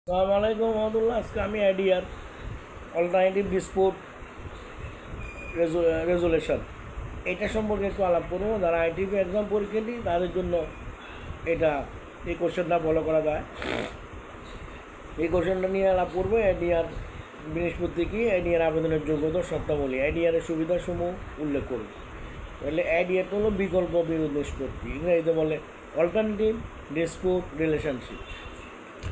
আসসালামু আলাইকুম রহমতুল্লাহ। আজকে আমি আইডিয়ার অল্টারনেটিভ ডিসপুট রেজুলেশন এটা সম্পর্কে একটু আলাপ করবো। যারা আইটিপি এক্সাম পরীক্ষা দিই তাদের জন্য এটা এই কোশ্চেনটা ফলো করা যায়। এই কোশ্চেনটা নিয়ে আলাপ করবো। আইডিয়ার নিষ্পত্তি কী, আইডিয়ার আবেদনের যোগ্যতা শর্তাবলী, আইডিয়ারের সুবিধাসমূহ উল্লেখ করব। তাহলে আইডিয়াটা হলো বিকল্প বিরোধ নিষ্পত্তি, ইংরেজিতে বলে অল্টারনেটিভ ডিসপুট রিলেশনশিপ।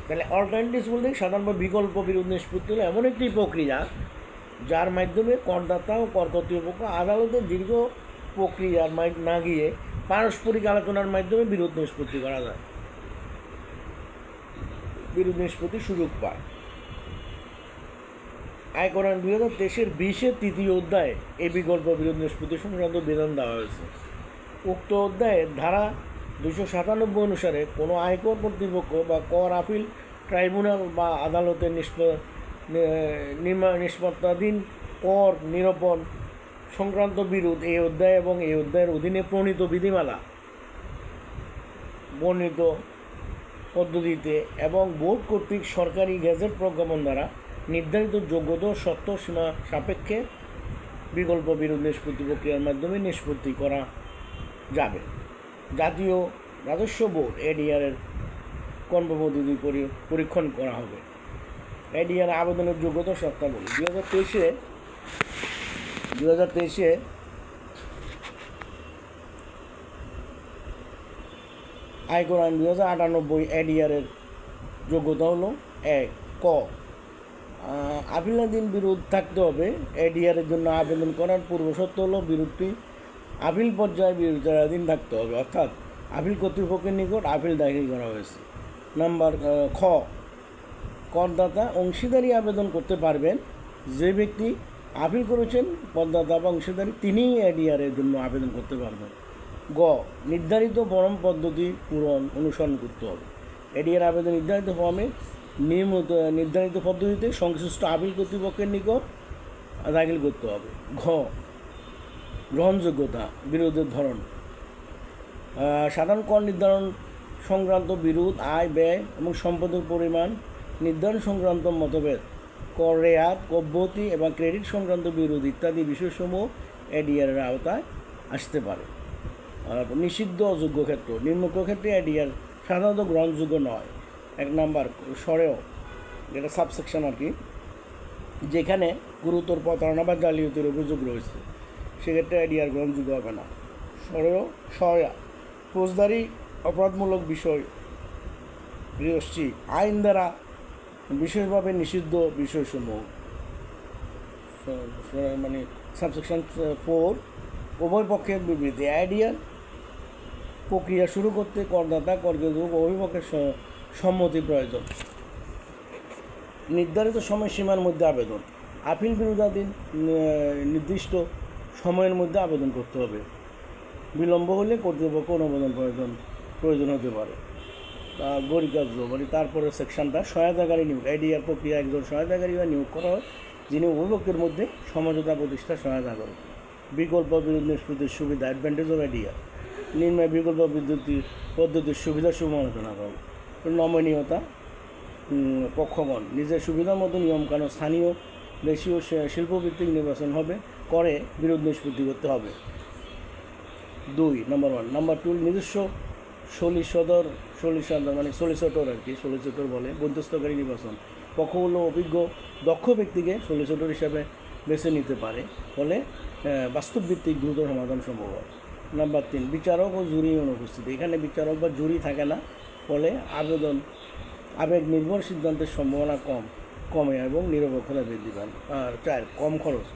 তাহলে অল্টারনেটিভ বলতে সাধারণত বিকল্প বিরোধ নিষ্পত্তি হলো এমন একটি প্রক্রিয়া যার মাধ্যমে করদাতা ও কর কর্তৃপক্ষ আদালতের দীর্ঘ প্রক্রিয়ার না গিয়ে পারস্পরিক আলোচনার মাধ্যমে বিরোধ নিষ্পত্তি করা যায়, বিরোধ নিষ্পত্তির সুযোগ পায়। আয়কর আইন 2023-20 তৃতীয় অধ্যায়ে এই বিকল্প বিরোধ নিষ্পত্তি সংক্রান্ত বিধান দেওয়া হয়েছে। উক্ত অধ্যায়ের ধারা 297 অনুসারে কোনো আয়কর কর্তৃপক্ষ বা কর আপিল ট্রাইব্যুনাল বা আদালতের নিষ্পত্তাধীন কর নিরূপণ সংক্রান্ত বিরোধ এই অধ্যায় এবং এই অধ্যায়ের অধীনে প্রণীত বিধিমালা বর্ণিত পদ্ধতিতে এবং বোর্ড কর্তৃক সরকারি গেজেট প্রজ্ঞাপন দ্বারা নির্ধারিত যোগ্যতা শর্ত সীমা সাপেক্ষে বিকল্প বিরোধ নিষ্পত্তি প্রক্রিয়ার মাধ্যমে নিষ্পত্তি করা যাবে। জাতীয় রাজস্ব বোর্ড এডিআরের কর্মপদ্ধতি পরীক্ষণ করা হবে। এডিআর আবেদনের যোগ্যতা শর্তাবলী 2023-এ আয়কর আইন 2098 এডিআরের যোগ্যতা হলো ক আপিলাধীন বিরোধ থাকতে হবে। এডিআরের জন্য আবেদন করার পূর্বশর্ত হলো বিরোধটি আপিল পর্যায়ে বিরোধাধীন থাকতে হবে, অর্থাৎ আপিল কর্তৃপক্ষের নিকট আপিল দাখিল করা হয়েছে। নাম্বার খ করদাতা অংশীদারি আবেদন করতে পারবেন যে ব্যক্তি আপিল করেছেন করদাতা বা অংশীদারি তিনিই এডিআরের জন্য আবেদন করতে পারবেন। গ নির্ধারিত ফরম পদ্ধতি অনুসরণ করতে হবে। এডিআর আবেদন নির্ধারিত ফর্মে নির্ধারিত পদ্ধতিতে সংশ্লিষ্ট আপিল কর্তৃপক্ষের নিকট দাখিল করতে হবে। ঘ গ্রহণযোগ্যতা বিরোধের ধরন, সাধারণ কর নির্ধারণ সংক্রান্ত বিরোধ, আয় ব্যয় এবং সম্পদের পরিমাণ নির্ধারণ সংক্রান্ত মতভেদ, কর রেয়াত, অব্যাহতি এবং ক্রেডিট সংক্রান্ত বিরোধ ইত্যাদি বিষয়সমূহ এডিআরের আওতায় আসতে পারে। নিষিদ্ধ অযোগ্য ক্ষেত্র, নিম্নোক্ত ক্ষেত্রে এডিআর সাধারণত গ্রহণযোগ্য নয়। 1 নাম্বার সরেও, যেটা সাবসেকশন আর কি, যেখানে গুরুতর প্রতারণা বা জালিয়াতির অভিযোগ রয়েছে সেক্ষেত্রে এডিআর গ্রহণযোগ্য হবে না। সরেয়া ফৌজদারি অপরাধমূলক বিষয়, গৃহস্থী আইন দ্বারা বিশেষভাবে নিষিদ্ধ বিষয়সমূহ, মানে সাবসেকশন 4 উভয় পক্ষের বিবৃতি। আইডিয়ার প্রক্রিয়া শুরু করতে করদাতা কর্তৃপক্ষ উভয় পক্ষের সম্মতি প্রয়োজন। নির্ধারিত সময়সীমার মধ্যে আবেদন, আপিল বিরোধাধীন নির্দিষ্ট সময়ের মধ্যে আবেদন করতে হবে। বিলম্ব হলে কর্তৃপক্ষ অনুমোদন প্রয়োজন হতে পারে। গরিকার্য মানে তারপরে সেকশনটা সহায়তাকারী নিয়োগ। আইডিআর প্রক্রিয়া একজন সহায়তাকারী বা নিয়োগ করা হয় যিনি উভয়পক্ষের মধ্যে সমঝোতা প্রতিষ্ঠা সহায়তা করেন। বিকল্প বিরোধ নিষ্পত্তির সুবিধা, অ্যাডভান্টেজ অফ আইডিআর। নিম্নে বিকল্প পদ্ধতির সুবিধাসমূহ আলোচনা করব। নমনীয়তা, পক্ষগণ নিজের সুবিধা মতো নিয়মকানুন স্থানীয় দেশীয় শিল্পভিত্তিক নির্বাচন করে বিরোধ নিষ্পত্তি করতে হবে। 2 নাম্বার 1। নাম্বার 2 নিজস্ব সলিসিটর মানে সলিসিটর আর কি, সলিসিটর বলে মধ্যস্থকারী নির্বাচন। পক্ষগুলো অভিজ্ঞ দক্ষ ব্যক্তিকে সলিসিটর হিসাবে বেছে নিতে পারে, ফলে বাস্তবভিত্তিক দ্রুত সমাধান সম্ভব হয়। নাম্বার 3 বিচারক ও জুরি অনুপস্থিতি, এখানে বিচারক বা জুরি থাকে না, ফলে আবেগ নির্ভর সিদ্ধান্তের সম্ভাবনা কমে এবং নিরপেক্ষতা বৃদ্ধি পায়। আর 4 কম খরচ,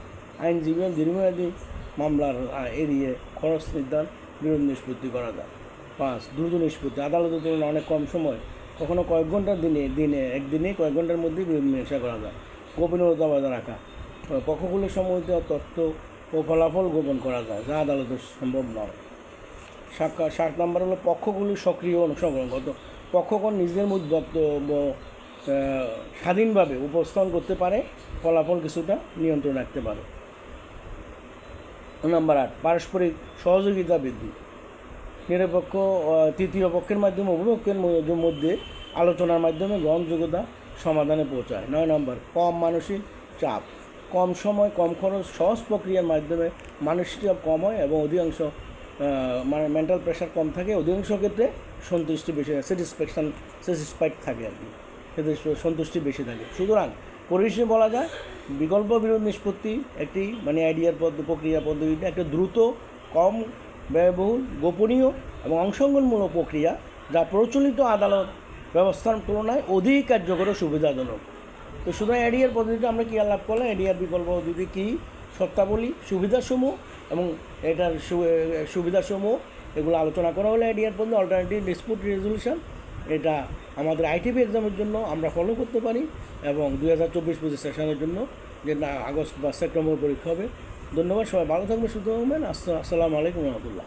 আইনজীবী দীর্ঘমেয়াদী মামলার এড়িয়ে খরচ বিরোধ নিষ্পত্তি করা যায়। 5 দ্রুত নিষ্পত্তি, আদালতের তুলনায় অনেক কম সময়, কখনো কয়েক ঘন্টার একদিনে কয়েক ঘন্টার মধ্যেই বিরোধ মীমাংসা করা যায়। গোপনীয়তা বজায় রাখা, পক্ষগুলির সম্মত তথ্য ও ফলাফল গোপন করা যায় যা আদালতের সম্ভব নয়। 7 নম্বর হলো পক্ষগুলির সক্রিয় অংশগ্রহণ, পক্ষগণ নিজের মূল বক্তব্য স্বাধীনভাবে উপস্থাপন করতে পারে, ফলাফল কিছুটা নিয়ন্ত্রণ রাখতে পারে। নাম্বার 8 পারস্পরিক সহযোগিতা বৃদ্ধি, নিরপেক্ষ তৃতীয় পক্ষের মাধ্যমে উভয় পক্ষের মধ্যে আলোচনার মাধ্যমে গ্রহণযোগ্যতা সমাধানে পৌঁছায়। 9 নম্বর, কম মানসিক চাপ, কম সময় কম খরচ সহজ প্রক্রিয়ার মাধ্যমে মানসিক চাপ কম হয় এবং অধিকাংশ মানে মেন্টাল প্রেশার কম থাকে, অধিকাংশ ক্ষেত্রে সন্তুষ্টি বেশি থাকে, স্যাটিসফাইড থাকে আর কি, সন্তুষ্টি বেশি থাকে। সুতরাং পরিশেষে বলা যায় বিকল্প বিরোধ নিষ্পত্তি একটি মানে আইডিয়ার প্রক্রিয়া পদ্ধতিতে একটা দ্রুত, কম ব্যয়বহুল, গোপনীয় এবং অংশগ্রহণমূলক প্রক্রিয়া, যা প্রচলিত আদালত ব্যবস্থার তুলনায় অধিক কার্যকর ও সুবিধাজনক। তো সুতরাং এডিআর পদ্ধতিতে আমরা কী লাভ করলাম, এডিআর বিকল্প পদ্ধতি কী, শর্তাবলী, সুবিধাসমূহ এবং এটার সুবিধাসমূহ এগুলো আলোচনা করা হলো এডিআর পদ্ধতি, অল্টারনেটিভ ডিসপিউট রেজলিউশন। এটা আমাদের আইটিপি এক্সামের জন্য আমরা ফলো করতে পারি এবং 2024-25 সেশনের জন্য যে আগস্ট বা সেপ্টেম্বর পরীক্ষা হবে। ধন্যবাদ, সবাই ভালো থাকবেন, সুস্থ থাকবেন। আসসালামু আলাইকুম রহমতুল্লাহ।